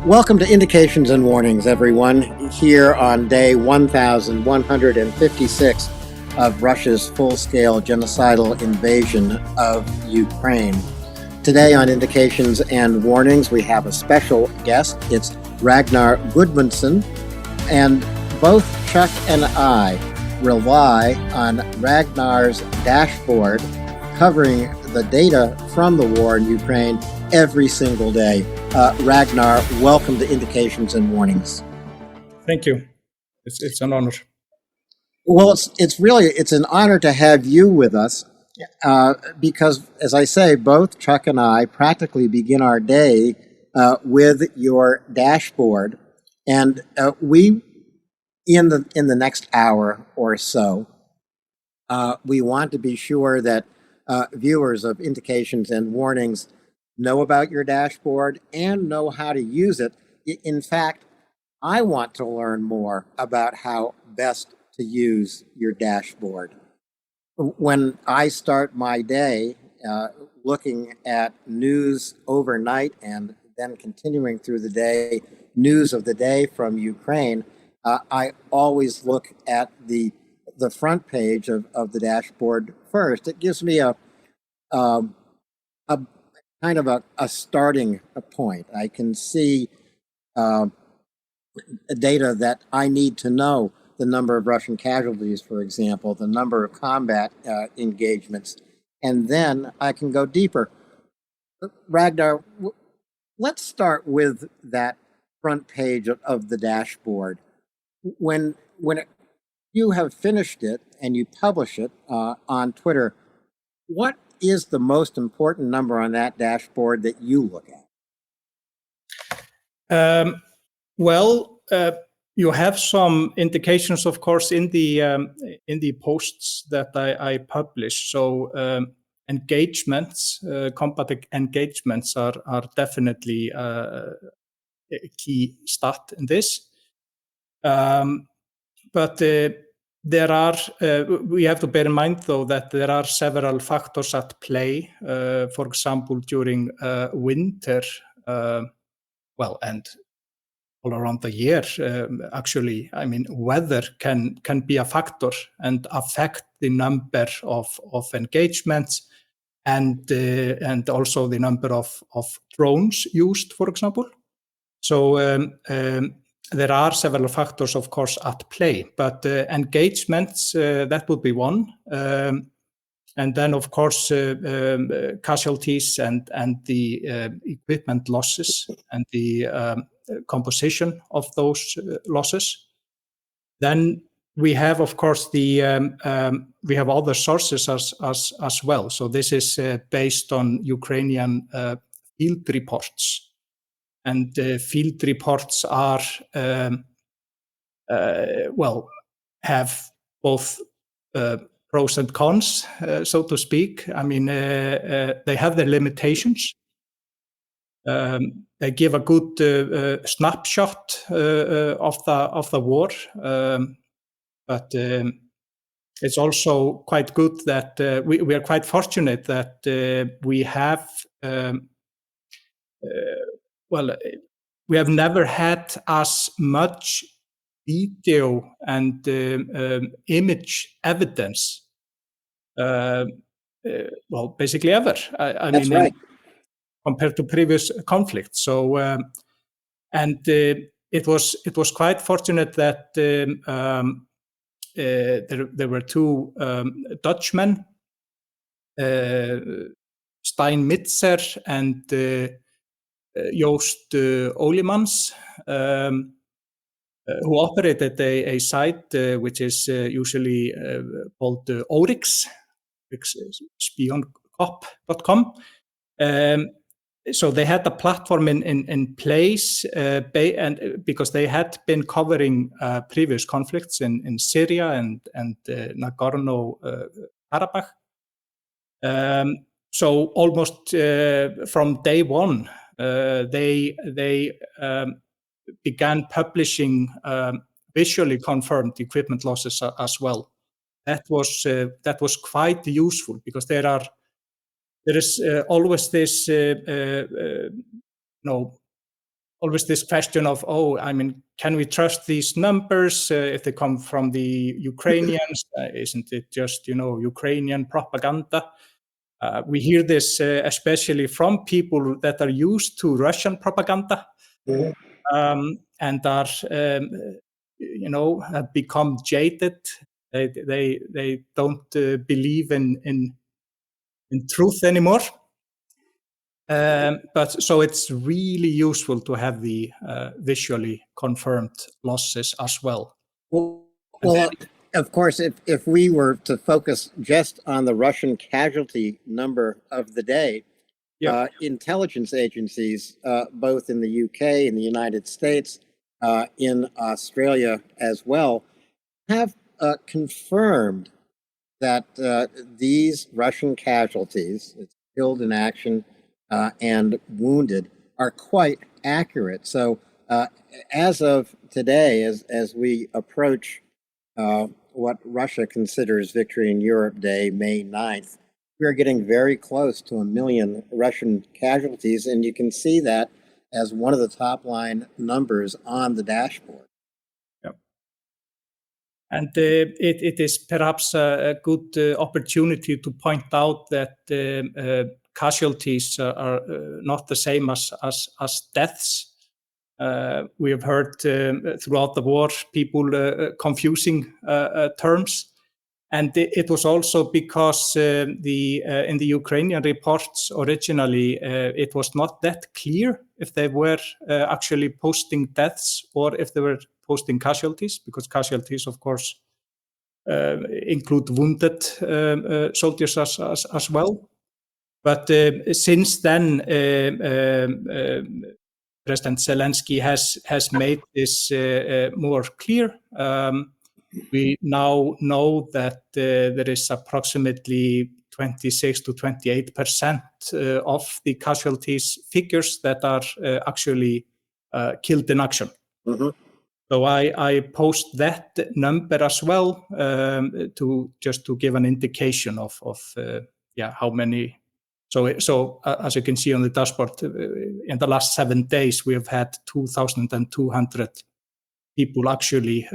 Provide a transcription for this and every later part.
Welcome to Indications and Warnings, everyone, here on day 1156 of Russia's full-scale genocidal invasion of Ukraine. Today on Indications and Warnings, we have a special guest. It's Ragnar Guðmundsson, and both Chuck and I rely on Ragnar's dashboard covering the data from the war in Ukraine every single day. Ragnar, welcome to Indications and Warnings. Thank you. It's an honor. Well, it's an honor to have you with us because, as I say, both Chuck and I practically begin our day with your dashboard, and we in the next hour or so we want to be sure that viewers of Indications and Warnings know about your dashboard and know how to use it. In fact, I want to learn more about how best to use your dashboard. When I start my day looking at news overnight and then continuing through the day, news of the day from Ukraine, I always look at the front page of the dashboard first. It gives me a kind of a starting point. I can see data that I need to know, the number of Russian casualties, for example, the number of combat engagements, and then I can go deeper. Ragnar, let's start with that front page of the dashboard. When you have finished it and you publish it on Twitter, what is the most important number on that dashboard that you look at? You have some indications, of course, in the posts that I publish. So engagements, combat engagements are definitely a key stat in this. But there are, we have to bear in mind, though, that there are several factors at play. For example, during winter, and all around the year, actually, I mean, weather can be a factor and affect the number of engagements and also the number of drones used, for example. So there are several factors, of course, at play, but engagements, that would be one. And then, of course, casualties and the equipment losses and the composition of those losses. Then we have, of course, we have other sources as well. So this is based on Ukrainian field reports. And field reports are, have both pros and cons, so to speak. I mean, they have their limitations. They give a good snapshot of the war, but it's also quite good that we are quite fortunate that we have. We have never had as much video and image evidence, basically ever. I That's mean, right. Compared to previous conflicts. So, it was quite fortunate that there were two Dutchmen, Steinmitzer and Joost Olimans, who operated a site which is usually called Oryx, spioncop.com. So they had the platform in place, and because they had been covering previous conflicts in Syria and Nagorno-Karabakh. So almost from day one, they began publishing visually confirmed equipment losses as well. That was quite useful because there is always this always this question of, can we trust these numbers if they come from the Ukrainians? Isn't it just, Ukrainian propaganda? We hear this especially from people that are used to Russian propaganda and are, have become jaded. They don't believe in truth anymore. But so it's really useful to have the visually confirmed losses as well. Well, of course, if we were to focus just on the Russian casualty number of the day, intelligence agencies, both in the UK, in the United States, in Australia as well, have confirmed that these Russian casualties, killed in action and wounded, are quite accurate. So as of today, as we approach what Russia considers Victory in Europe Day, May 9th, we are getting very close to 1 million Russian casualties, and you can see that as one of the top line numbers on the dashboard. Yep. And it is perhaps a good opportunity to point out that casualties are not the same as deaths. We have heard throughout the war people confusing terms, and it was also because in the Ukrainian reports originally it was not that clear if they were actually posting deaths or if they were posting casualties, because casualties, of course, include wounded soldiers as well. But since then, President Zelensky has made this more clear. We now know that there is approximately 26 to 28% of the casualties figures that are actually killed in action. Mm-hmm. So I post that number as well to give an indication of how many. So as you can see on the dashboard, in the last 7 days, we have had 2,200 people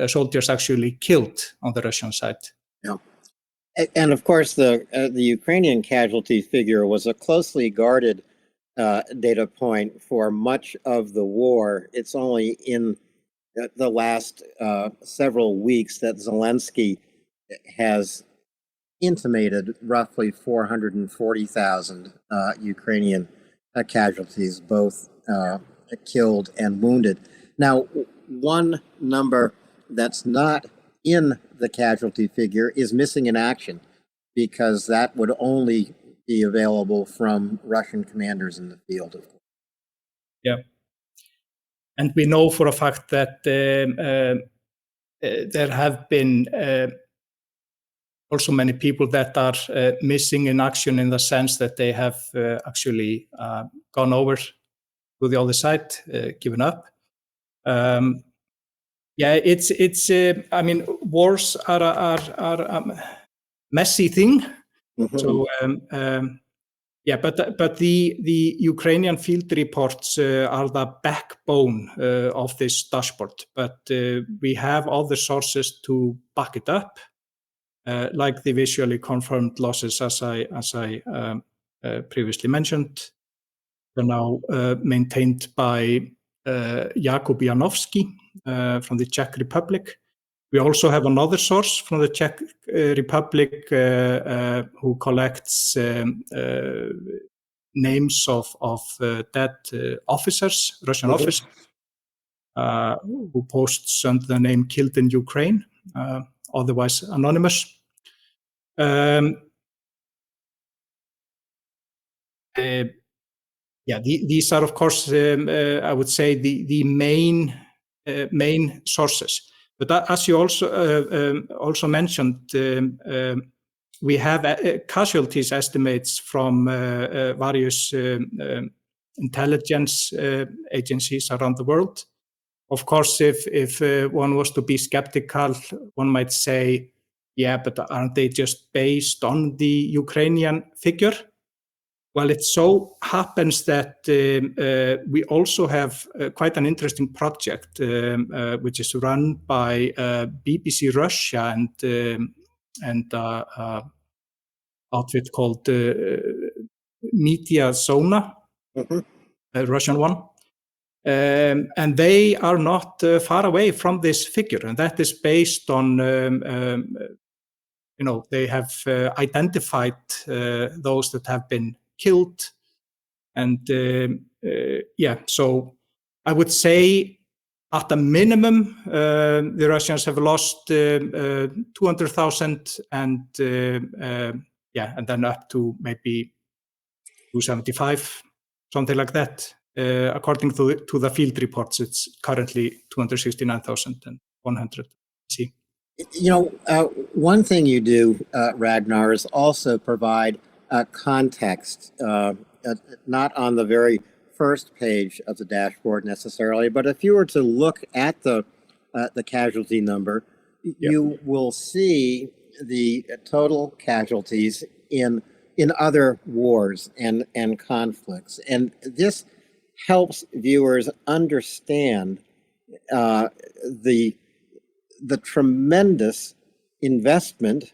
soldiers actually killed on the Russian side. Yeah. And of course, the Ukrainian casualty figure was a closely guarded data point for much of the war. It's only in the last several weeks that Zelensky has intimated roughly 440,000 Ukrainian casualties, both killed and wounded. Now, one number that's not in the casualty figure is missing in action, because that would only be available from Russian commanders in the field, of course. Yeah. And we know for a fact that there have been also many people that are missing in action, in the sense that they have actually gone over to the other side, given up. It's wars are a messy thing. Mm-hmm. So but the Ukrainian field reports are the backbone of this dashboard. But we have other sources to back it up, like the visually confirmed losses, as I previously mentioned. They're now maintained by Jakub Janowski from the Czech Republic. We also have another source from the Czech Republic who collects names of dead officers, Russian officers, who posts under the name "Killed in Ukraine," otherwise anonymous. These are, of course, I would say the main sources. But as you also mentioned, we have casualties estimates from various intelligence agencies around the world. Of course, if one was to be skeptical, one might say, but aren't they just based on the Ukrainian figure? Well, it so happens that we also have quite an interesting project, which is run by BBC Russia and outfit called Media Zona, a Russian one. And they are not far away from this figure, and that is based on, they have identified those that have been killed. And so I would say at a minimum, the Russians have lost 200,000 and then up to maybe 275, something like that. According to the field reports, it's currently 269,100. See. One thing you do, Ragnar, is also provide context, not on the very first page of the dashboard necessarily, but if you were to look at the casualty number, you will see the total casualties in other wars and conflicts, and this helps viewers understand the tremendous investment,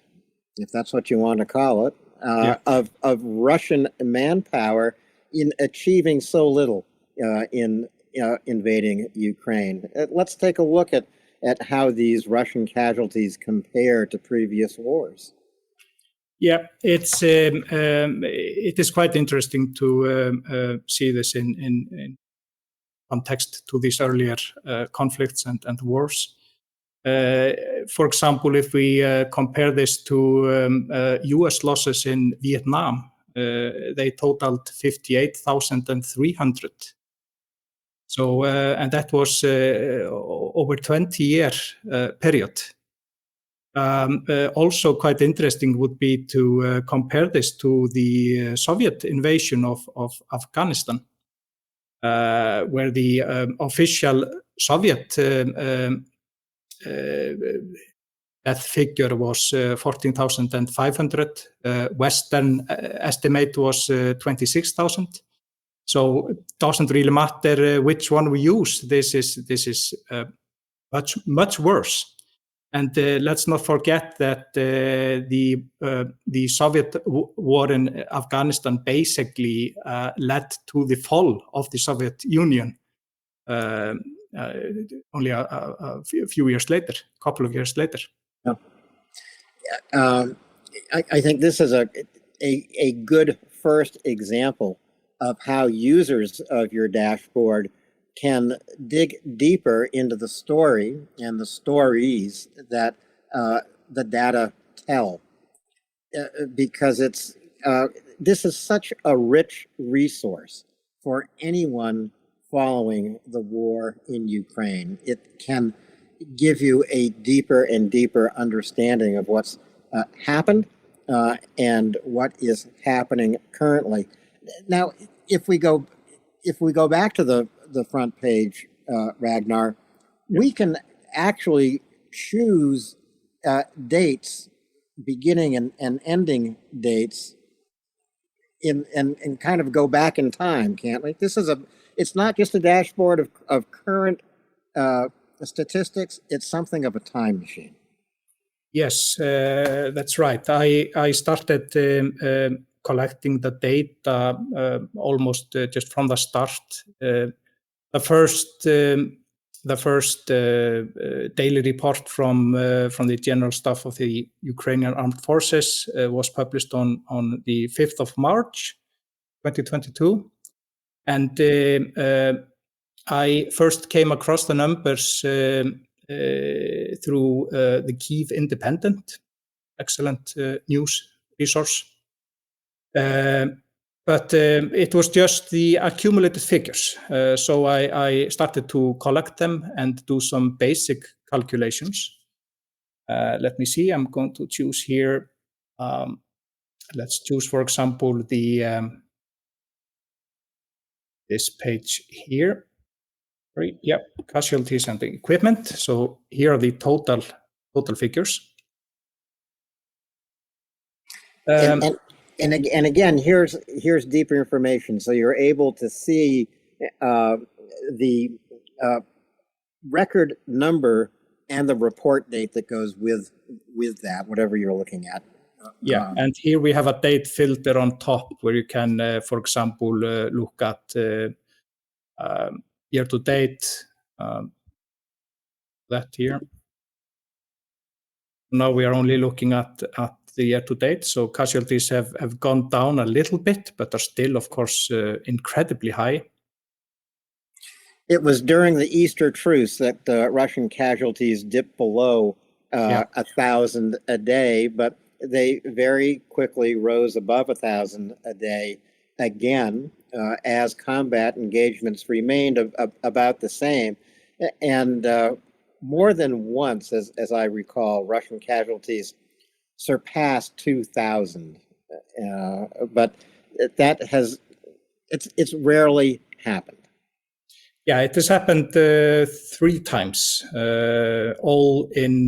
if that's what you want to call it, of Russian manpower in achieving so little in invading Ukraine. Let's take a look at how these Russian casualties compare to previous wars. Yeah, it is quite interesting to see this in context to these earlier conflicts and wars. For example, if we compare this to U.S. losses in Vietnam, they totaled 58,300. So, and that was over 20-year period. Also quite interesting would be to compare this to the Soviet invasion of Afghanistan, where the official Soviet death figure was 14,500. Western estimate was 26,000. So it doesn't really matter which one we use. This is much worse. And let's not forget that the Soviet war in Afghanistan basically led to the fall of the Soviet Union only a few years later, a couple of years later. Yeah. I think this is a good first example of how users of your dashboard can dig deeper into the story and the stories that the data tell, because this is such a rich resource for anyone following the war in Ukraine. It can give you a deeper and deeper understanding of what's happened and what is happening currently. Now, if we go back to the front page, Ragnar, we can actually choose dates, beginning and ending dates, and kind of go back in time, can't we? It's not just a dashboard of current statistics, it's something of a time machine. Yes, that's right. I started collecting the data almost just from the start. The first daily report from the General Staff of the Ukrainian Armed Forces was published on the 5th of March, 2022. And I first came across the numbers through the Kyiv Independent, excellent news resource. But it was just the accumulated figures. So I started to collect them and do some basic calculations. Let me see, I'm going to choose here. Let's choose, for example, this page here. Right, yeah, casualties and equipment. So here are the total figures. And And again, here's deeper information. So you're able to see the record number and the report date that goes with that, whatever you're looking at. Yeah, and here we have a date filter on top where you can, for example, look at year to date, that here. Now we are only looking at the year to date, so casualties have gone down a little bit, but are still, of course, incredibly high. It was during the Easter truce that Russian casualties dipped below 1,000 a day, but they very quickly rose above 1,000 a day again as combat engagements remained about the same. And more than once, as I recall, Russian casualties surpassed 2,000. But it's rarely happened. Yeah, it has happened 3 times, all in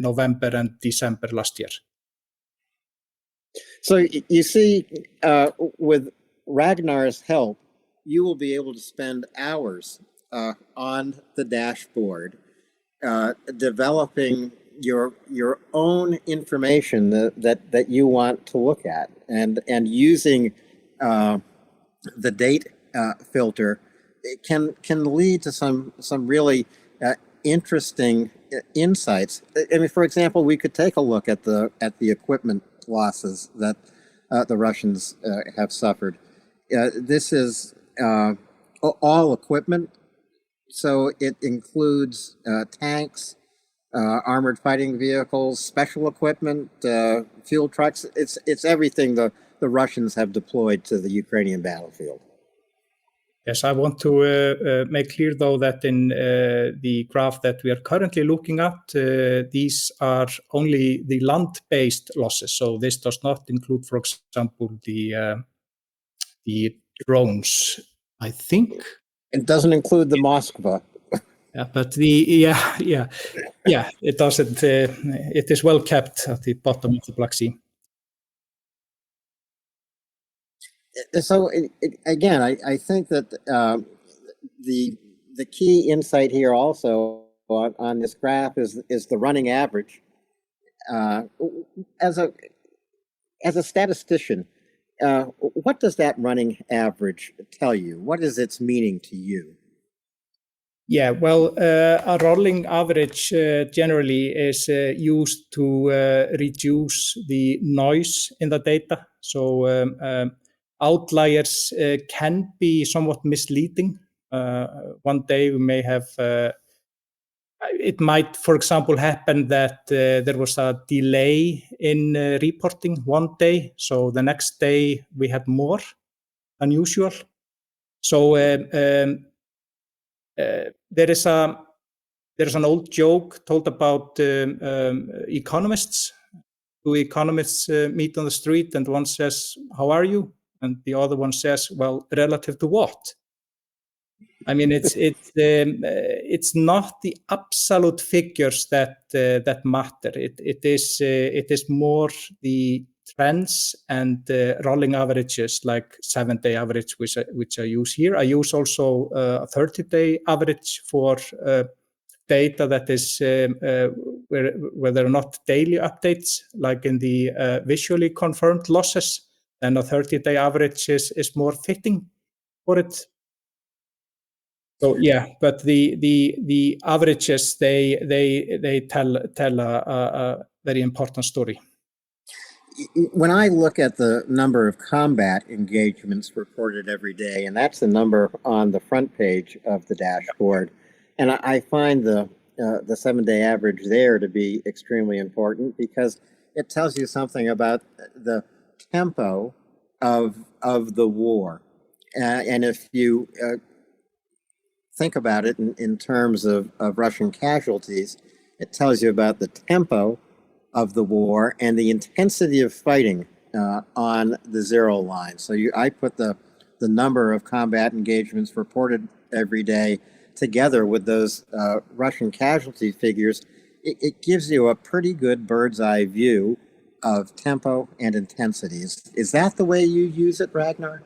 November and December last year. So you see, with Ragnar's help, you will be able to spend hours on the dashboard developing your own information that you want to look at, and using the date filter. It can lead to some really interesting insights. I mean, for example, we could take a look at the equipment losses that the Russians have suffered. This is all equipment, so it includes tanks, armored fighting vehicles, special equipment, fuel trucks. It's everything the Russians have deployed to the Ukrainian battlefield. Yes, I want to make clear, though, that in the graph that we are currently looking at, these are only the land-based losses. So this does not include, for example, the drones, I think. It doesn't include the Moskva. Yeah, but it doesn't. It is well kept at the bottom of the Black Sea. So again, I think that the key insight here also on this graph is the running average. As a statistician, what does that running average tell you? What is its meaning to you? Yeah, well, a rolling average generally is used to reduce the noise in the data. So outliers can be somewhat misleading. One day we may have, it might, for example, happen that there was a delay in reporting one day. So the next day we had more than usual. So there is an old joke told about economists. Two economists meet on the street, and one says, "How are you?" And the other one says, "Well, relative to what?" I mean, it's not the absolute figures that matter. It is more the trends and rolling averages, like 7-day average, which I use here. I use also a 30-day average for data that is where there are not daily updates, like in the visually confirmed losses. And a 30-day average is more fitting for it. So yeah, but the averages they tell a very important story. When I look at the number of combat engagements reported every day, and that's the number on the front page of the dashboard, and I find the 7-day average there to be extremely important because it tells you something about the tempo of the war, and if you think about it in terms of Russian casualties, it tells you about the tempo of the war and the intensity of fighting on the zero line. So I put the number of combat engagements reported every day together with those Russian casualty figures. It gives you a pretty good bird's eye view of tempo and intensity. Is that the way you use it, Ragnar?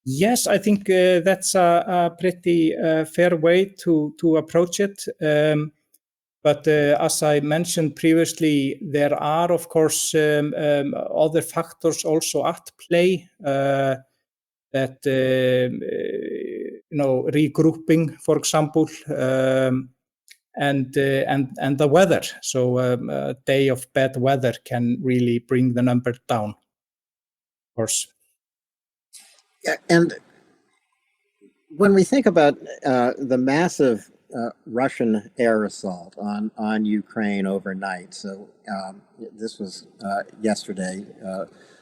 Yes, I think that's a pretty fair way to approach it. But as I mentioned previously, there are, of course, other factors also at play that, regrouping, for example, and the weather. So a day of bad weather can really bring the number down, of course. Yeah, and when we think about the massive Russian air assault on Ukraine overnight, so this was yesterday,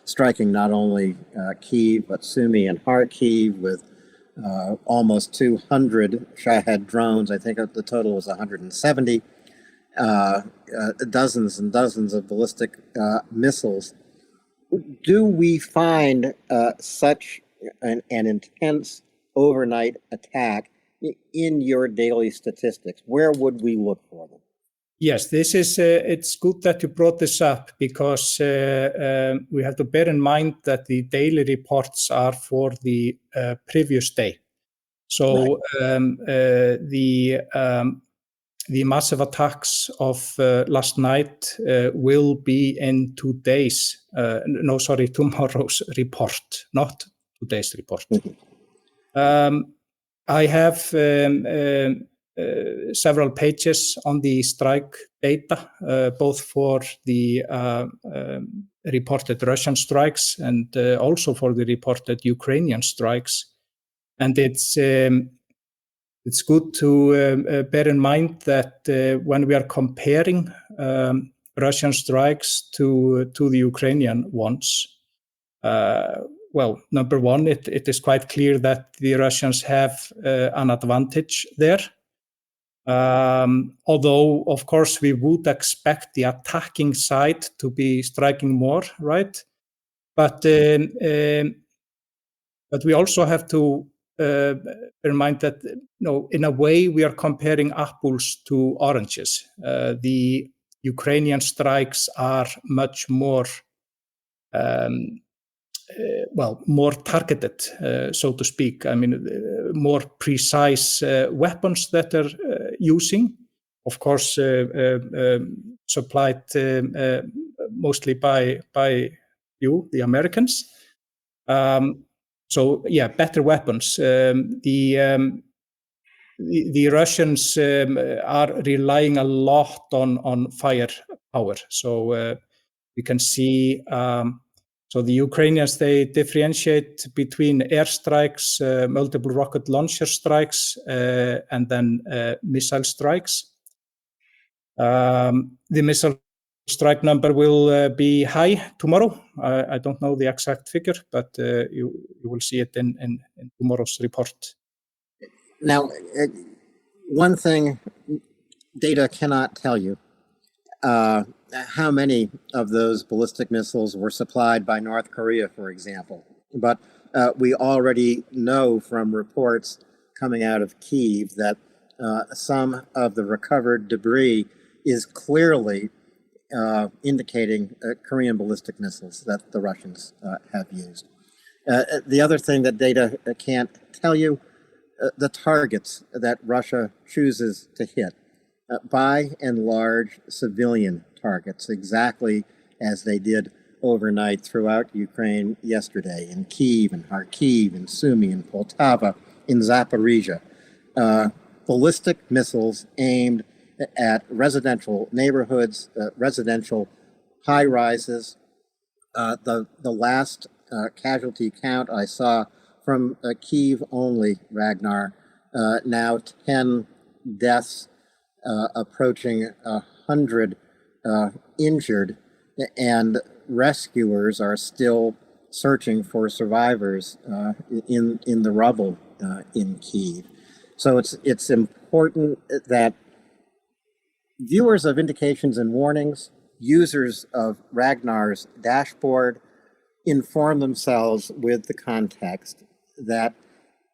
striking not only Kyiv, but Sumy and Kharkiv with almost 200 Shahed drones. I think the total was 170, dozens and dozens of ballistic missiles. Do we find such an intense overnight attack in your daily statistics? Where would we look for them? Yes, this is. It's good that you brought this up because we have to bear in mind that the daily reports are for the previous day. So right. The massive attacks of last night will be in tomorrow's report, not today's report. Mm-hmm. I have several pages on the strike data, both for the reported Russian strikes and also for the reported Ukrainian strikes. And it's good to bear in mind that when we are comparing Russian strikes to the Ukrainian ones, well, number one, it is quite clear that the Russians have an advantage there. Although, of course, we would expect the attacking side to be striking more, right? But we also have to bear in mind that, in a way, we are comparing apples to oranges. The Ukrainian strikes are much more more targeted, so to speak. I mean, more precise weapons that they're using, of course, supplied mostly by you, the Americans. So, yeah, better weapons. The Russians are relying a lot on firepower. So we can see. So the Ukrainians, they differentiate between airstrikes, multiple rocket launcher strikes, and then missile strikes. The missile strike number will be high tomorrow. I don't know the exact figure, but you will see it in tomorrow's report. Now, one thing data cannot tell you. How many of those ballistic missiles were supplied by North Korea, for example. But we already know from reports coming out of Kyiv that some of the recovered debris is clearly indicating Korean ballistic missiles that the Russians have used. The other thing that data can't tell you, the targets that Russia chooses to hit. By and large, civilian targets, exactly as they did overnight throughout Ukraine yesterday, in Kyiv and Kharkiv, in Sumy, in Poltava, in Zaporizhia. Ballistic missiles aimed at residential neighborhoods, residential high-rises. The last casualty count I saw from Kyiv only, Ragnar, now 10 deaths, approaching 100 injured, and rescuers are still searching for survivors in the rubble in Kyiv. So it's important that viewers of Indications and Warnings, users of Ragnar's dashboard, inform themselves with the context that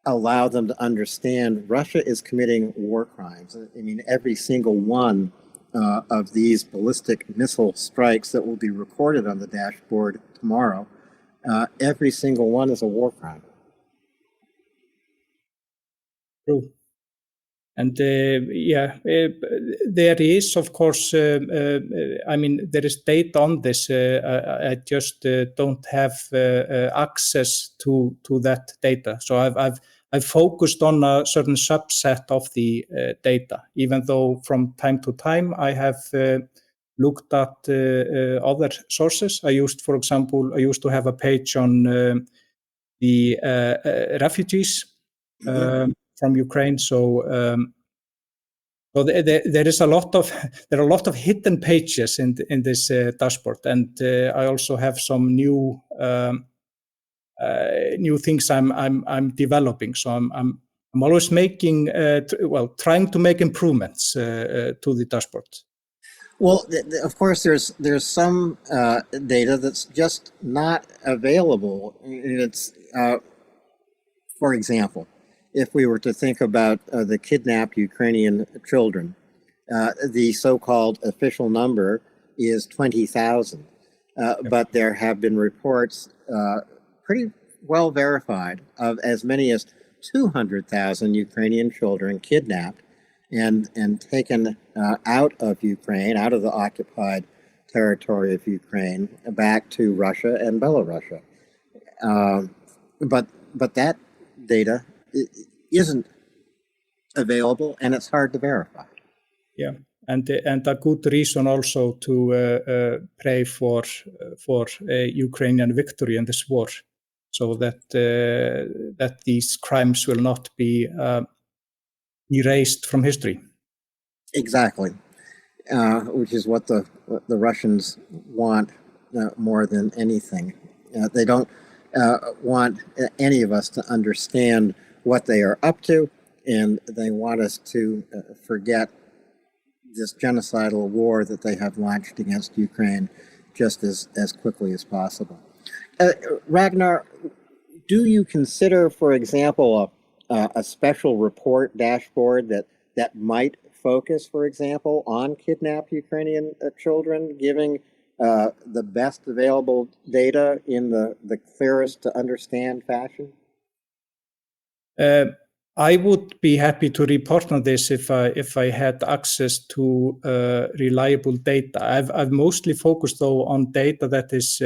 allow them to understand Russia is committing war crimes. I mean, every single one of these ballistic missile strikes that will be recorded on the dashboard tomorrow, every single one is a war crime. True. And there is, of course, I mean, there is data on this. I just don't have access to that data. So I've focused on a certain subset of the data, even though from time to time I have looked at other sources. For example, I used to have a page on the refugees from Ukraine. So there is a lot of hidden pages in this dashboard, and I also have some new things I'm developing. So I'm always making trying to make improvements to the dashboard. Well, of course, there's some data that's just not available. It's for example, if we were to think about the kidnapped Ukrainian children, the so-called official number is 20,000, but there have been reports pretty well verified of as many as 200,000 Ukrainian children kidnapped and taken out of Ukraine, out of the occupied territory of Ukraine, back to Russia and Belarus. But that data isn't available, and it's hard to verify. Yeah, and a good reason also to pray for Ukrainian victory in this war, so that these crimes will not be erased from history. Exactly, which is what the Russians want more than anything. They don't want any of us to understand what they are up to, and they want us to forget this genocidal war that they have launched against Ukraine just as quickly as possible. Ragnar, do you consider, for example, a special report dashboard that might focus, for example, on kidnapped Ukrainian children, giving the best available data in the clearest to understand fashion? I would be happy to report on this if I had access to reliable data. I've mostly focused though on data that is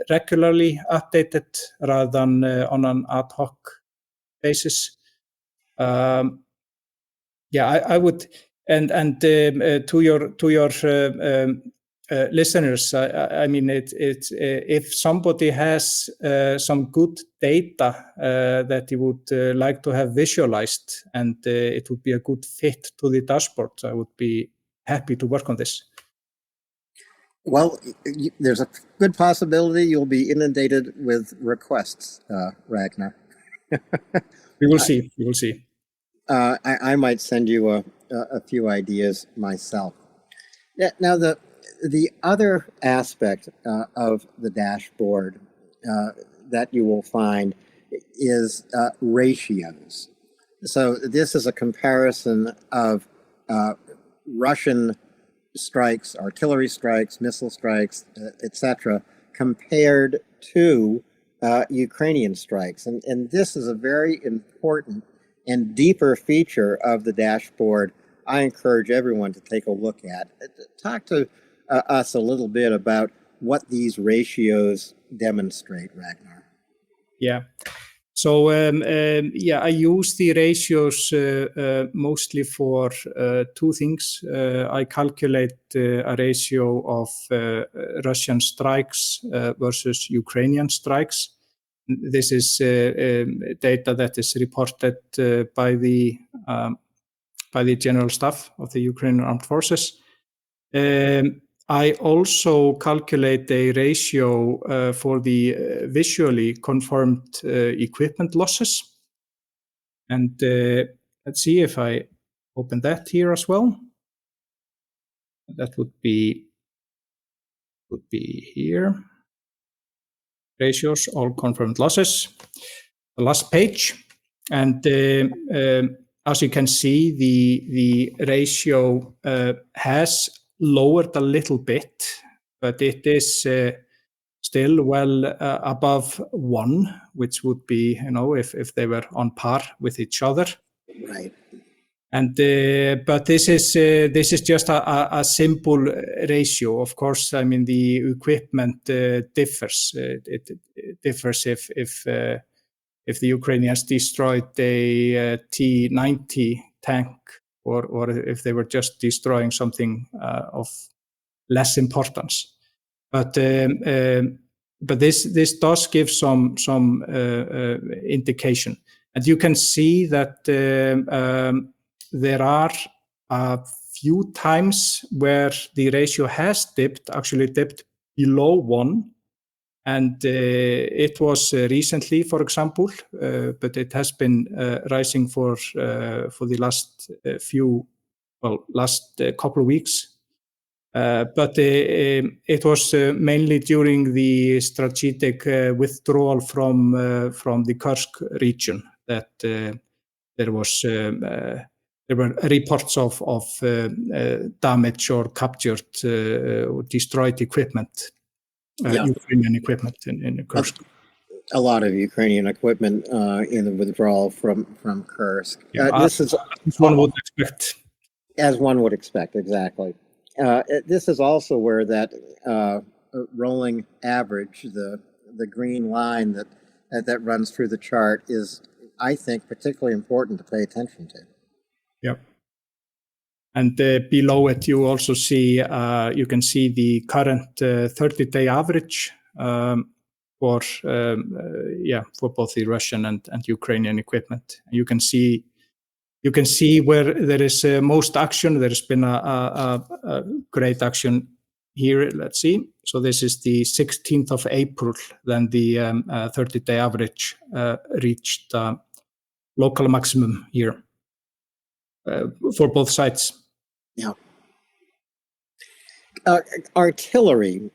regularly updated rather than on an ad hoc basis. I would, and to your listeners, I mean, it's if somebody has some good data that you would like to have visualized, and it would be a good fit to the dashboard, I would be happy to work on this. Well, there's a good possibility you'll be inundated with requests, Ragnar. We will see. We will see. I might send you a few ideas myself. Now, the other aspect of the dashboard that you will find is ratios. So this is a comparison of Russian strikes, artillery strikes, missile strikes, etc., compared to Ukrainian strikes. And this is a very important and deeper feature of the dashboard I encourage everyone to take a look at. Talk to us a little bit about what these ratios demonstrate, Ragnar. Yeah. So I use the ratios mostly for two things. I calculate a ratio of Russian strikes versus Ukrainian strikes. This is data that is reported by the General Staff of the Ukrainian Armed Forces. I also calculate a ratio for the visually confirmed equipment losses. And let's see if I open that here as well. That would be here. Ratios, all confirmed losses. The last page. And as you can see, the ratio has lowered a little bit, but it is still well above 1, which would be, if they were on par with each other. Right. And but this is just a simple ratio. Of course, I mean the equipment differs. It differs if the Ukrainians destroyed a T-90 tank, or if they were just destroying something of less importance. But this does give some indication, and you can see that there are a few times where the ratio has actually dipped below 1. And it was recently, for example, but it has been rising for the last couple of weeks. But it was mainly during the strategic withdrawal from the Kursk region that there were reports of damage or captured or destroyed equipment. Ukrainian equipment in Kursk. A lot of Ukrainian equipment in the withdrawal from Kursk. This is as one would expect. As one would expect, exactly. This is also where that rolling average, the green line that runs through the chart, is, I think, particularly important to pay attention to. Yep. And below it, you also see, you can see the current 30-day average for both the Russian and Ukrainian equipment. You can see where there is most action. There has been a great action here. Let's see. So this is the 16th of April. Then the 30-day average reached local maximum here for both sides. Yeah. Artillery,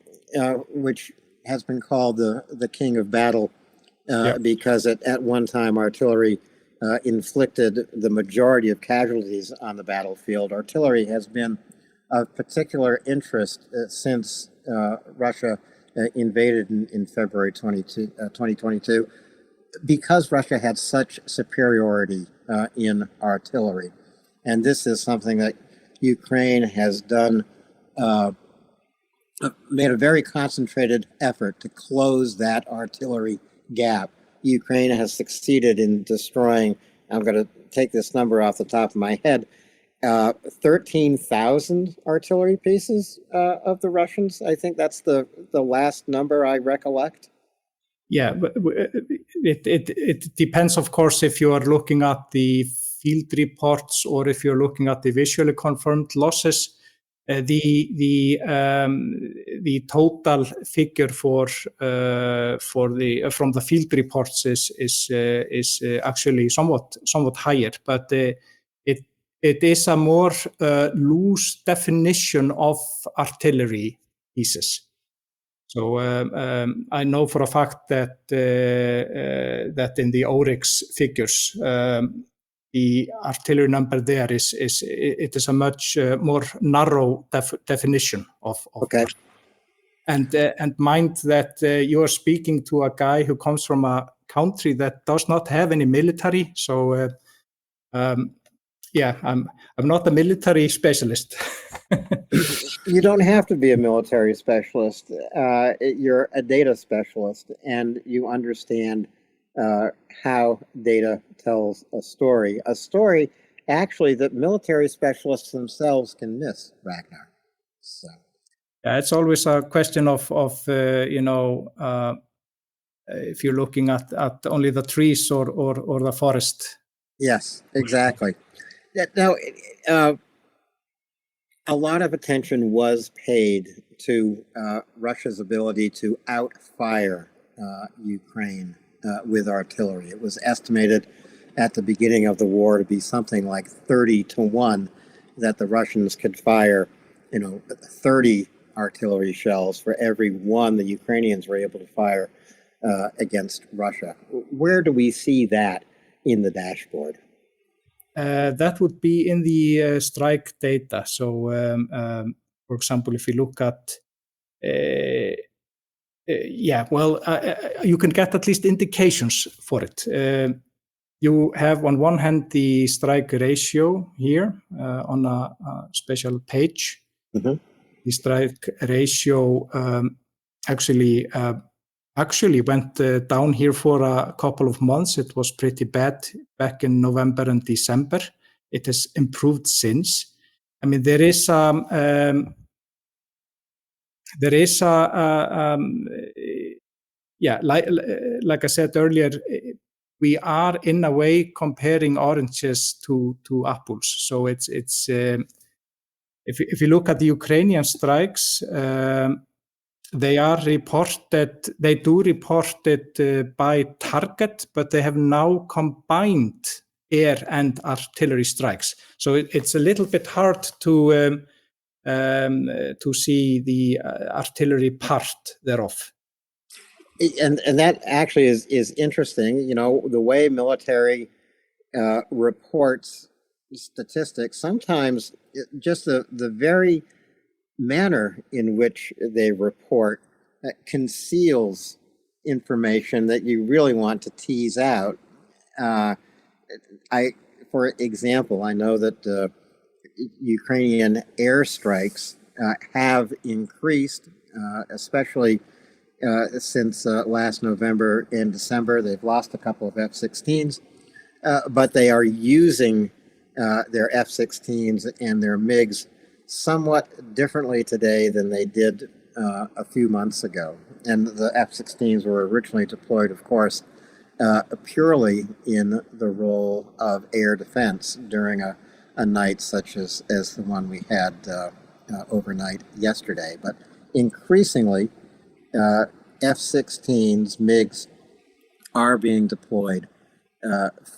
which has been called the king of battle, because at one time artillery inflicted the majority of casualties on the battlefield. Artillery has been of particular interest since Russia invaded in February 2022, because Russia had such superiority in artillery. And this is something that Ukraine has done, made a very concentrated effort to close that artillery gap. Ukraine has succeeded in destroying, I'm going to take this number off the top of my head, 13,000 artillery pieces of the Russians. I think that's the last number I recollect. Yeah, but it depends, of course, if you are looking at the field reports or if you're looking at the visually confirmed losses. The total figure from the field reports is actually somewhat higher, but it is a more loose definition of artillery pieces. So I know for a fact that that in the Oryx figures, the artillery number there is a much more narrow definition of. Okay. And mind that you are speaking to a guy who comes from a country that does not have any military. So I'm not a military specialist. You don't have to be a military specialist. You're a data specialist, and you understand how data tells a story actually that military specialists themselves can miss, Ragnar. So it's always a question of if you're looking at only the trees or the forest. Yes, exactly. Now, a lot of attention was paid to Russia's ability to outfire Ukraine with artillery. It was estimated at the beginning of the war to be something like 30-1 that the Russians could fire, 30 artillery shells for every one the Ukrainians were able to fire against Russia. Where do we see that in the dashboard? That would be in the strike data. So, for example, if you look at, you can get at least indications for it. You have on one hand the strike ratio here on a special page. Mm-hmm. The strike ratio actually went down here for a couple of months. It was pretty bad back in November and December. It has improved since. I mean, like I said earlier, we are in a way comparing oranges to apples. So it's if you look at the Ukrainian strikes, they do report it by target, but they have now combined air and artillery strikes. So it's a little bit hard to see the artillery part thereof. And that actually is interesting. You know, the way military reports statistics, sometimes just the very manner in which they report conceals information that you really want to tease out. For example, I know that Ukrainian airstrikes have increased, especially since last November and December. They've lost a couple of F-16s, but they are using their F-16s and their MiGs somewhat differently today than they did a few months ago. And the F-16s were originally deployed, of course, purely in the role of air defense during a night such as the one we had overnight yesterday. But increasingly, F-16s, MiGs are being deployed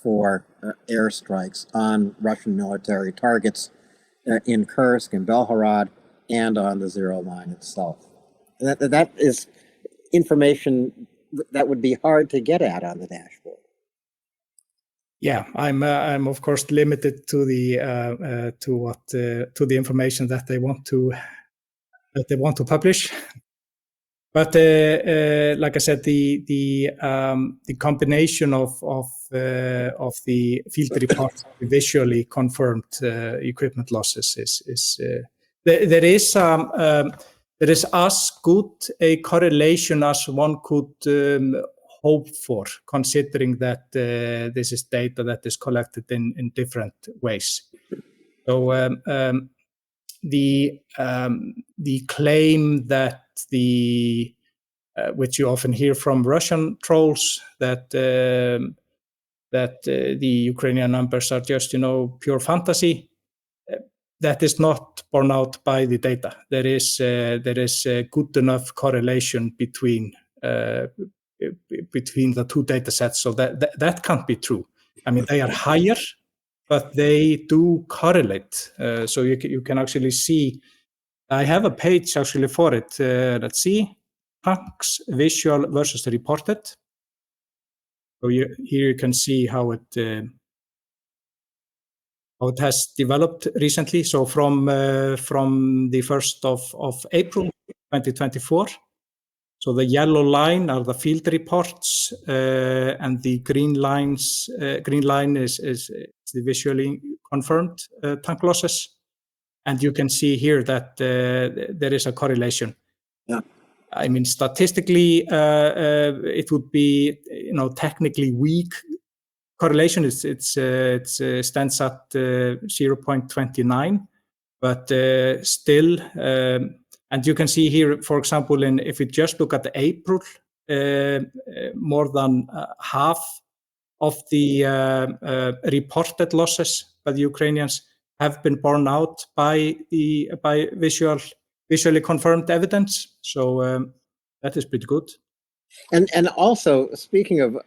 for airstrikes on Russian military targets in Kursk and Belgorod and on the Zero Line itself. That is information that would be hard to get at on the dashboard. Yeah, I'm of course limited to the to the information that they want to publish. But like I said, the combination of the field reports visually confirmed equipment losses is there is as good a correlation as one could hope for, considering that this is data that is collected in different ways. So the claim that which you often hear from Russian trolls, that the Ukrainian numbers are just pure fantasy, that is not borne out by the data. There is a good enough correlation between the two data sets, so that can't be true. I mean, they are higher, but they do correlate. So you can actually see. I have a page actually for it. Let's see, tanks visual versus reported. So here you can see how it has developed recently. So from the 1st of April 2024. So the yellow line are the field reports, and the green line is the visually confirmed tank losses. And you can see here that there is a correlation. Yeah. I mean, statistically, it would be technically weak correlation. It stands at 0.29, but still. And you can see here, for example, if we just look at the April, more than half of the reported losses by the Ukrainians have been borne out by visually confirmed evidence. So that is pretty good. And also, speaking of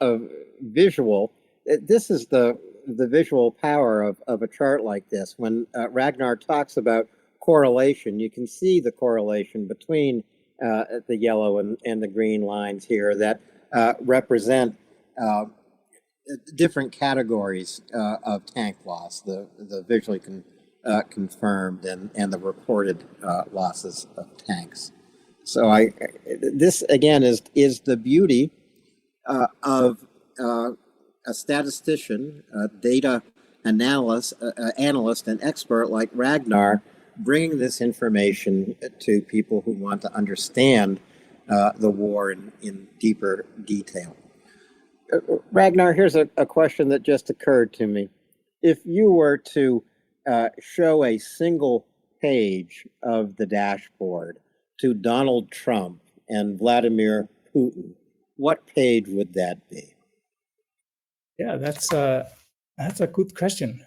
visual, this is the visual power of a chart like this. When Ragnar talks about correlation, you can see the correlation between the yellow and the green lines here that represent different categories of tank loss, the visually confirmed and the reported losses of tanks. So this again is the beauty of a statistician, a data analyst, and expert like Ragnar, bringing this information to people who want to understand the war in deeper detail. Ragnar, here's a question that just occurred to me. If you were to show a single page of the dashboard to Donald Trump and Vladimir Putin, what page would that be? Yeah, that's a good question.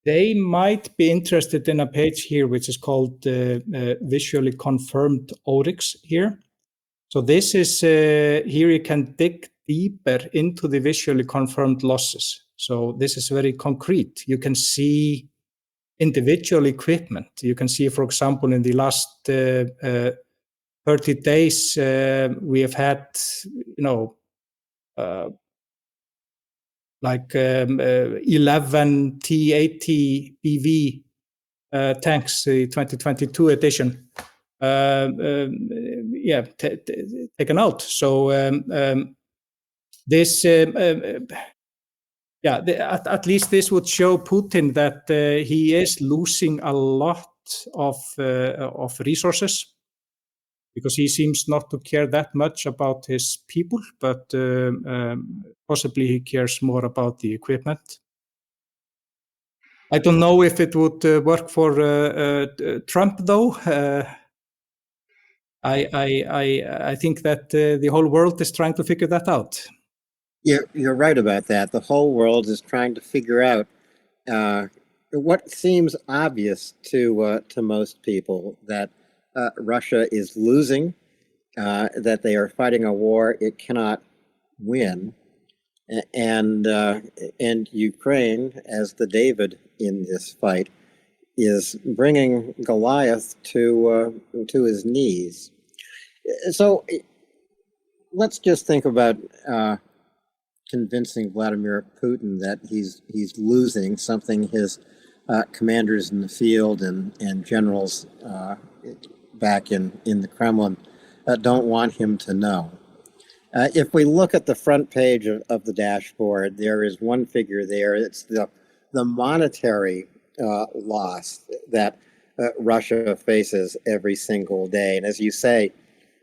They might be interested in a page here, which is called visually confirmed oryx here. So this is, here you can dig deeper into the visually confirmed losses. So this is very concrete. You can see individual equipment. You can see, for example, in the last 30 days, we have had, like 11 T80 BV tanks, the 2022 edition. Taken out. So this, at least this would show Putin that he is losing a lot of resources, because he seems not to care that much about his people, but possibly he cares more about the equipment. I don't know if it would work for Trump, though. I think that the whole world is trying to figure that out. You're right about that. The whole world is trying to figure out what seems obvious to most people, that Russia is losing, that they are fighting a war it cannot win, and Ukraine, as the David in this fight, is bringing Goliath to his knees. So let's just think about convincing Vladimir Putin that he's losing, something his commanders in the field and generals back in the Kremlin don't want him to know. If we look at the front page of the dashboard, there is one figure there. It's the monetary loss that Russia faces every single day. And as you say,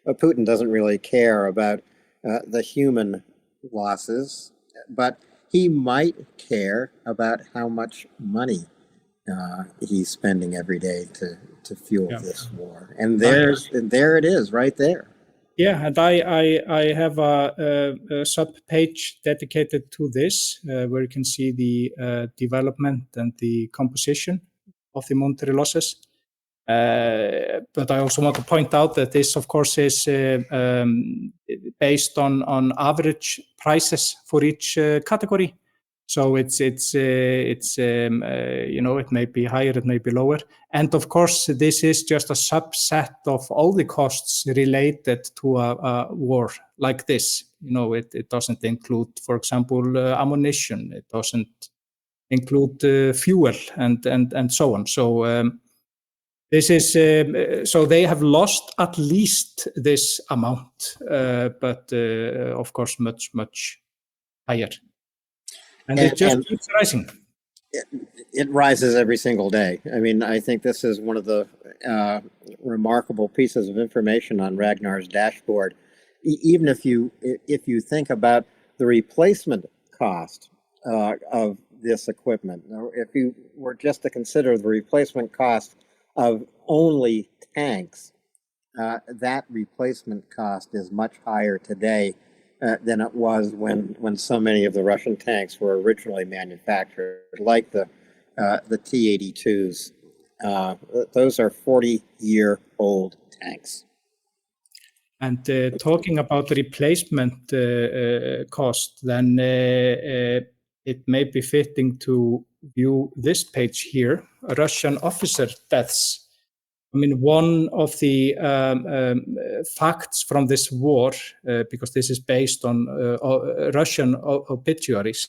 Putin doesn't really care about the human losses, but he might care about how much money he's spending every day to fuel this war. And there it is, right there. Yeah, and I have a sub-page dedicated to this, where you can see the development and the composition of the monetary losses. But I also want to point out that this, of course, is based on average prices for each category. So it's it may be higher, it may be lower. And of course, this is just a subset of all the costs related to a war like this. It doesn't include, for example, ammunition. It doesn't include fuel and so on. So this is so they have lost at least this amount, but of course much higher. And it just keeps rising. It rises every single day. I mean, I think this is one of the remarkable pieces of information on Ragnar's dashboard. Even if you think about the replacement cost of this equipment, if you were just to consider the replacement cost of only tanks, that replacement cost is much higher today than it was when so many of the Russian tanks were originally manufactured, like the T-82s. Those are 40-year-old tanks. And talking about the replacement cost, then it may be fitting to view this page here, Russian officer deaths. I mean, one of the facts from this war, because this is based on Russian obituaries,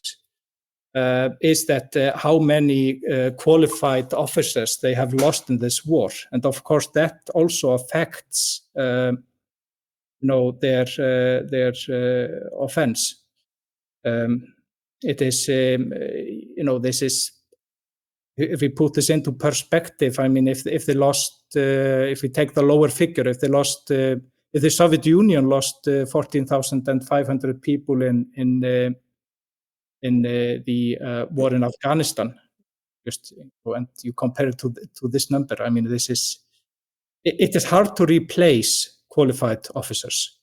is that how many qualified officers they have lost in this war, and of course that also affects, their offense. It is, this is. If we put this into perspective, I mean, if they lost, if we take the lower figure, if they lost, if the Soviet Union lost 14,500 people in the war in Afghanistan, and you compare it to this number, I mean, it is hard to replace qualified officers.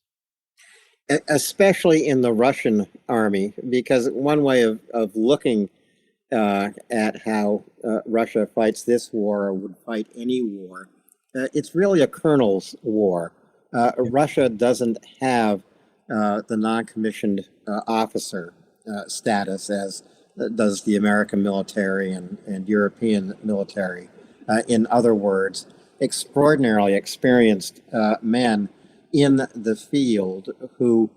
Especially in the Russian army, because one way of looking at how Russia fights this war or would fight any war, it's really a colonel's war. Russia doesn't have the non-commissioned officer status as does the American military and European military. In other words, extraordinarily experienced men in the field who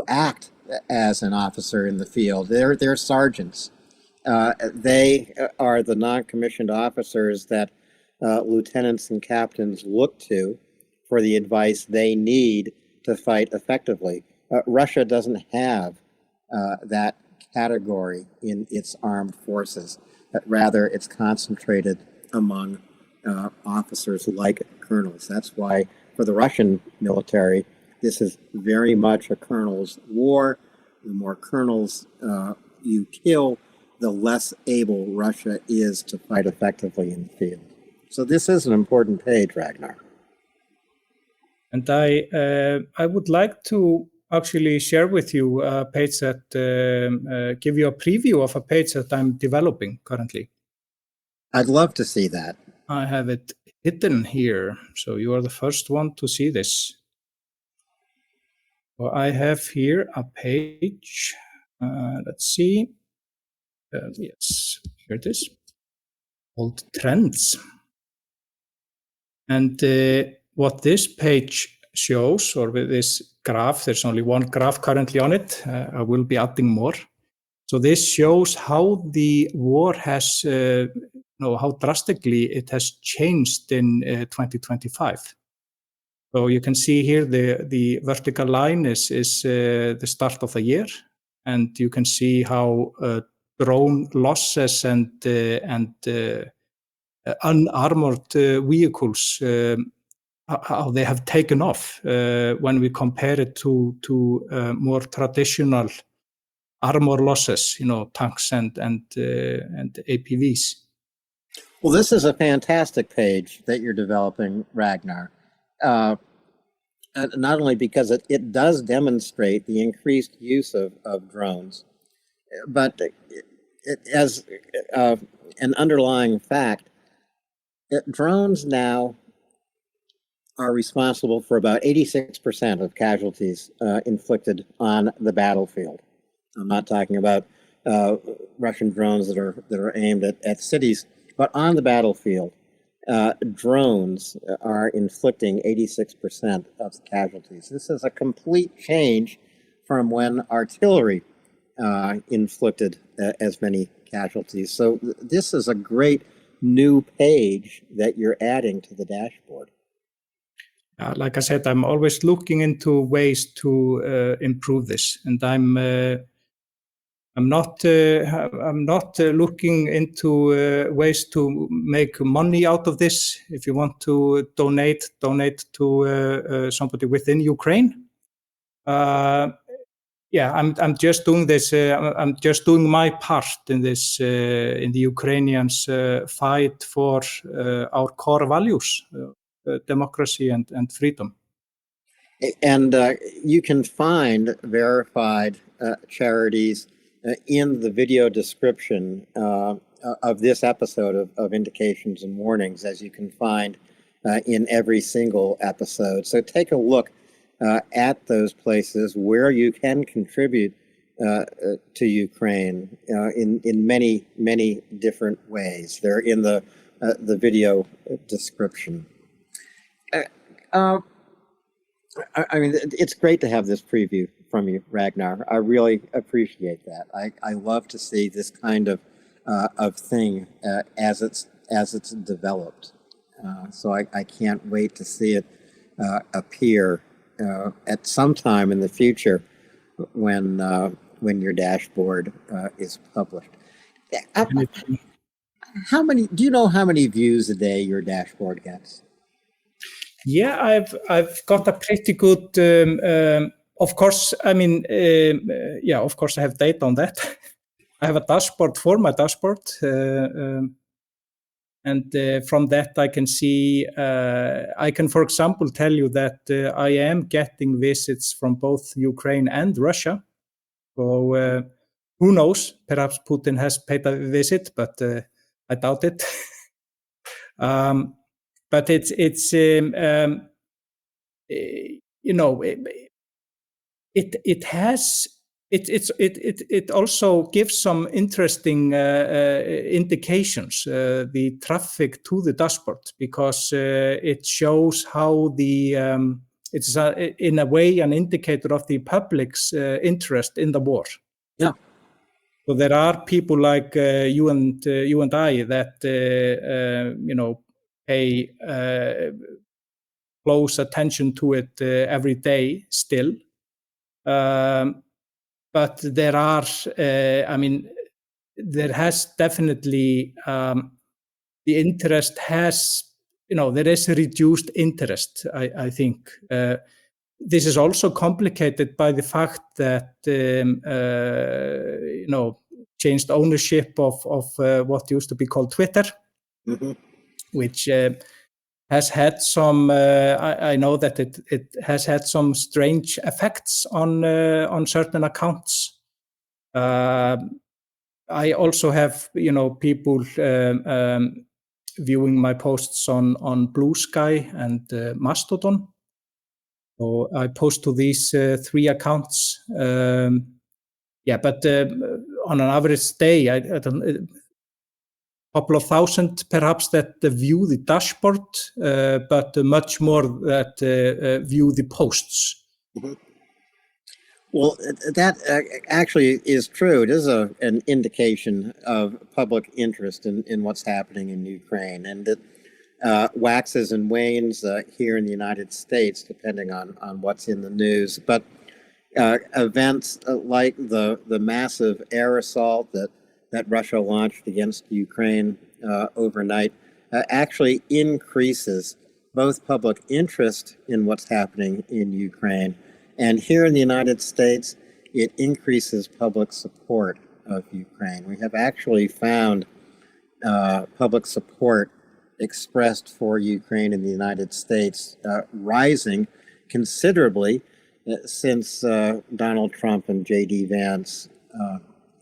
act as an officer in the field. They're sergeants. They are the non-commissioned officers that lieutenants and captains look to for the advice they need to fight effectively. Russia doesn't have that category in its armed forces. Rather, it's concentrated among officers like colonels. That's why for the Russian military, this is very much a colonel's war. The more colonels you kill, the less able Russia is to fight effectively in the field. So this is an important page, Ragnar. And I would like to actually share with you a page that give you a preview of a page that I'm developing currently. I'd love to see that. I have it hidden here, so you are the first one to see this. So I have here a page. Let's see. Yes, here it is. Called Trends. And what this page shows, or with this graph, there's only one graph currently on it. I will be adding more. So this shows how the war has, how drastically it has changed in 2025. So you can see here the vertical line is the start of the year, and you can see how drone losses and unarmored vehicles, how they have taken off when we compare it to more traditional armor losses, tanks and APVs. Well, this is a fantastic page that you're developing, Ragnar. Not only because it does demonstrate the increased use of drones, but as an underlying fact, drones now are responsible for about 86% of casualties inflicted on the battlefield. I'm not talking about Russian drones that are aimed at cities, but on the battlefield, drones are inflicting 86% of the casualties. This is a complete change from when artillery inflicted as many casualties. So this is a great new page that you're adding to the dashboard. Like I said, I'm always looking into ways to improve this, and I'm not looking into ways to make money out of this. If you want to donate to somebody within Ukraine. I'm just doing this. I'm just doing my part in this, in the Ukrainians' fight for our core values, democracy and freedom. And you can find verified charities in the video description of this episode of Indications and Warnings, as you can find in every single episode. So take a look at those places where you can contribute to Ukraine in many, many different ways. They're in the the video description. I mean, it's great to have this preview from you, Ragnar. I really appreciate that. I love to see this kind of thing as it's developed. So I can't wait to see it appear at some time in the future when your dashboard is published. How many? Do you know how many views a day your dashboard gets? Yeah, I've got a pretty good. Of course, I mean, of course, I have data on that. I have a dashboard for my dashboard, and from that I can see. I can, for example, tell you that I am getting visits from both Ukraine and Russia. So who knows? Perhaps Putin has paid a visit, but I doubt it. But it also gives some interesting indications, the traffic to the dashboard, because it shows how it's in a way an indicator of the public's interest in the war. Yeah. So there are people like you and I that pay close attention to it every day still. But there are, there has definitely the interest has, there is a reduced interest. I think this is also complicated by the fact that changed ownership of what used to be called Twitter, which has had some. I know that it has had some strange effects on certain accounts. I also have people viewing my posts on Blue Sky and Mastodon. So I post to these 3 accounts. But on an average day, I don't. Couple of thousand perhaps that view the dashboard, but much more that view the posts. Well, that actually is true. It is an indication of public interest in what's happening in Ukraine, and it waxes and wanes here in the United States depending on what's in the news. But events like the massive air assault that Russia launched against Ukraine overnight actually increases both public interest in what's happening in Ukraine, and here in the United States, it increases public support of Ukraine. We have actually found public support expressed for Ukraine in the United States rising considerably since Donald Trump and J.D. Vance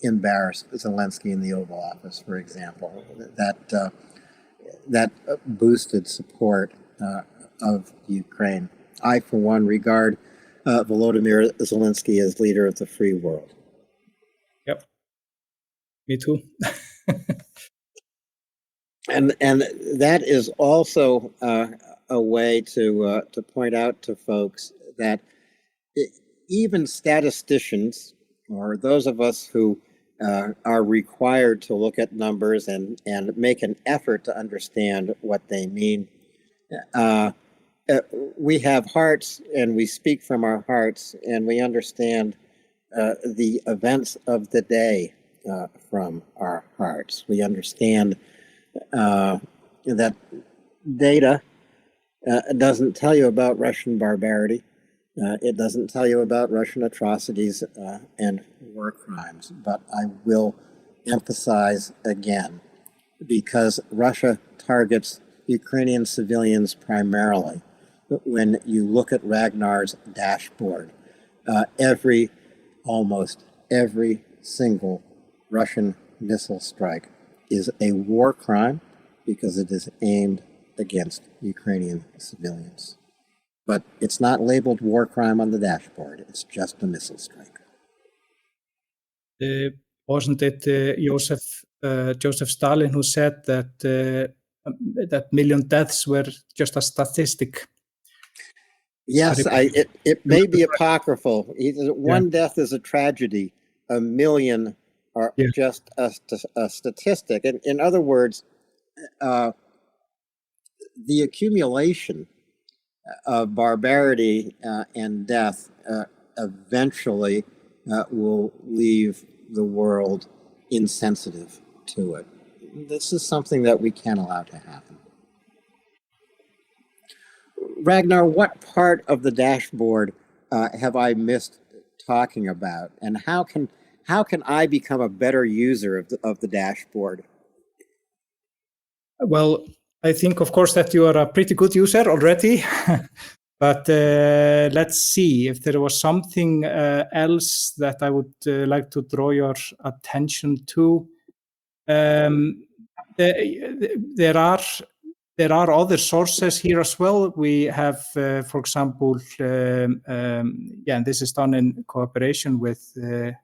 embarrassed Zelensky in the Oval Office, for example. That boosted support of Ukraine. I, for one, regard Volodymyr Zelensky as leader of the free world. Yep, me too. And that is also a way to point out to folks that even statisticians, or those of us who are required to look at numbers and make an effort to understand what they mean. We have hearts and we speak from our hearts, and we understand the events of the day from our hearts. We understand that data doesn't tell you about Russian barbarity. It doesn't tell you about Russian atrocities and war crimes, but I will emphasize again, because Russia targets Ukrainian civilians primarily. When you look at Ragnar's dashboard, almost every single Russian missile strike is a war crime because it is aimed against Ukrainian civilians. But it's not labeled war crime on the dashboard. It's just a missile strike. Wasn't it Joseph Stalin who said that that million deaths were just a statistic. Yes, it may be apocryphal. One death is a tragedy. A million are just a statistic. In other words, the accumulation of barbarity and death eventually will leave the world insensitive to it. This is something that we can't allow to happen. Ragnar, what part of the dashboard have I missed talking about, and how can I become a better user of the dashboard? Well, I think, of course, that you are a pretty good user already. But let's see if there was something else that I would like to draw your attention to. There are other sources here as well. We have, for example, and this is done in cooperation with a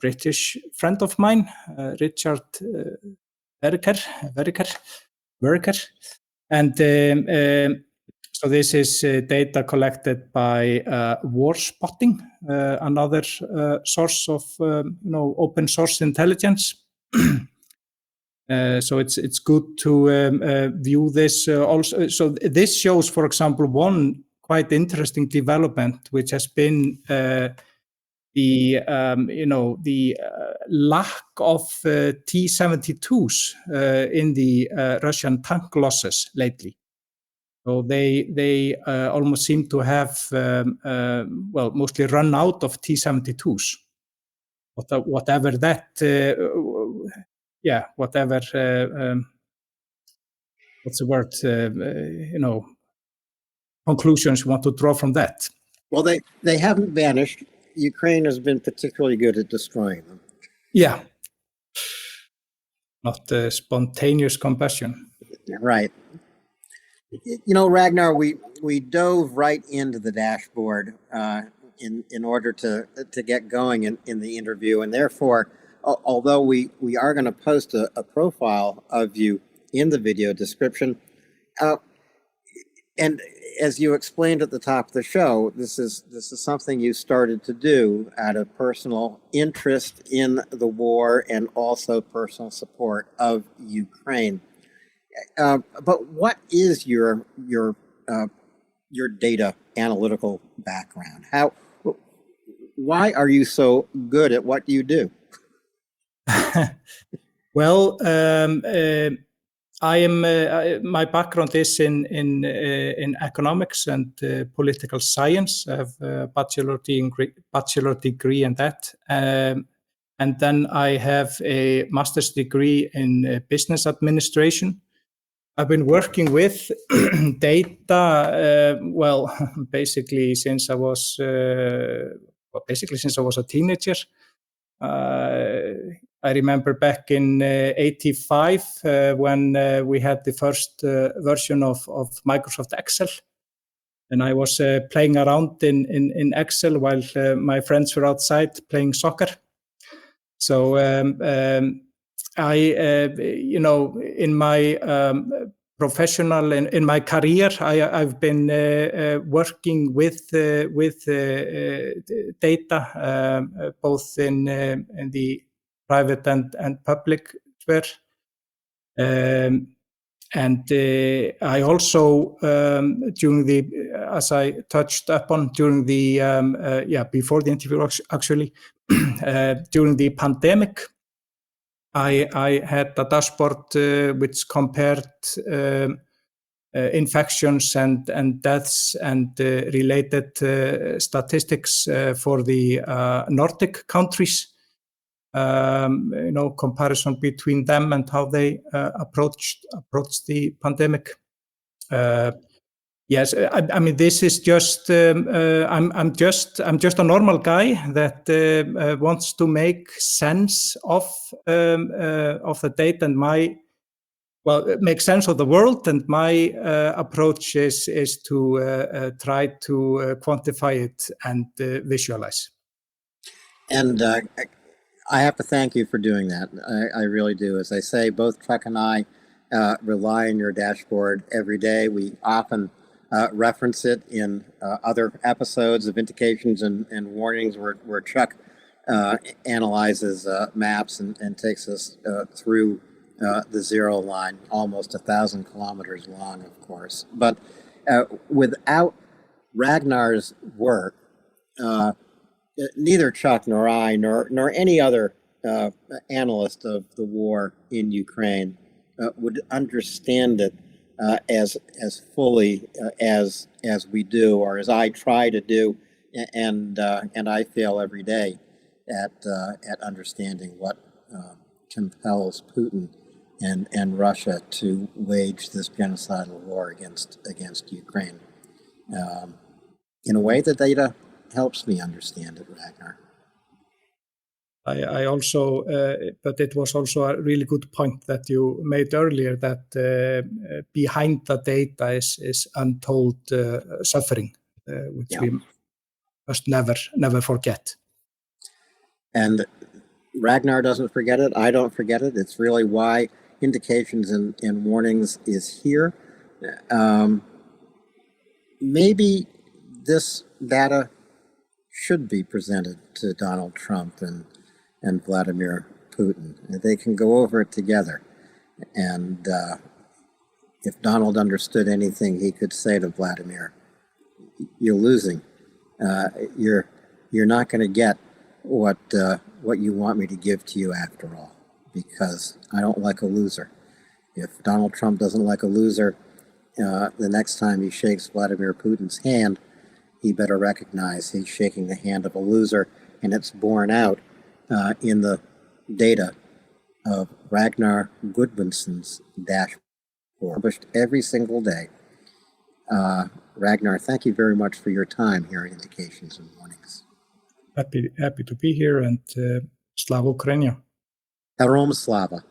British friend of mine, Richard Veriker, and so this is data collected by War Spotting, another source of open source intelligence. So it's good to view this also. So this shows, for example, one quite interesting development, which has been the lack of T-72s in the Russian tank losses lately. So they almost seem to have mostly run out of T-72s. Whatever that, whatever. What's the word? Conclusions you want to draw from that? Well, they haven't vanished. Ukraine has been particularly good at destroying them. Yeah. Not spontaneous combustion. Right. Ragnar, we dove right into the dashboard in order to get going in the interview, and therefore, although we are going to post a profile of you in the video description, and as you explained at the top of the show, this is something you started to do out of personal interest in the war and also personal support of Ukraine. But what is your data analytical background? Why are you so good at what you do? Well, I am. My background is in economics and political science. I have a bachelor degree in that, and then I have a master's degree in business administration. I've been working with data, basically since I was a teenager. I remember back in '85 when we had the first version of Microsoft Excel, and I was playing around in Excel while my friends were outside playing soccer. So I, in my professional, in my career, I've been working with data, both in the private and public sphere. And I also, as I touched upon during the, before the interview actually, during the pandemic, I had a dashboard which compared infections and deaths and related statistics for the Nordic countries. Comparison between them and how they approached the pandemic. Yes, I mean, this is just I'm just a normal guy that wants to make sense of the data and make sense of the world, and my approach is to try to quantify it and visualize. And I have to thank you for doing that. I really do. As I say, both Chuck and I rely on your dashboard every day. We often reference it in other episodes of Indications and Warnings where Chuck analyzes maps and takes us through the zero line, almost 1,000 kilometers long, of course. But without Ragnar's work, neither Chuck nor I nor any other analyst of the war in Ukraine would understand it as fully as we do, or as I try to do, and I fail every day at understanding what compels Putin and Russia to wage this genocidal war against Ukraine. In a way, the data helps me understand it, Ragnar. I also, but it was also a really good point that you made earlier, that behind the data is untold suffering, which we must never forget. And Ragnar doesn't forget it. I don't forget it. It's really why Indications and Warnings is here. Maybe this data should be presented to Donald Trump and Vladimir Putin. They can go over it together. And if Donald understood anything, he could say to Vladimir, "You're losing. You're not going to get what you want me to give to you after all, because I don't like a loser." If Donald Trump doesn't like a loser, the next time he shakes Vladimir Putin's hand, he better recognize he's shaking the hand of a loser, and it's borne out in the data of Ragnar Guðmundsson's dashboard, published every single day. Ragnar, thank you very much for your time here at Indications and Warnings. Happy to be here, and Slava Ukraini. Herom Slava.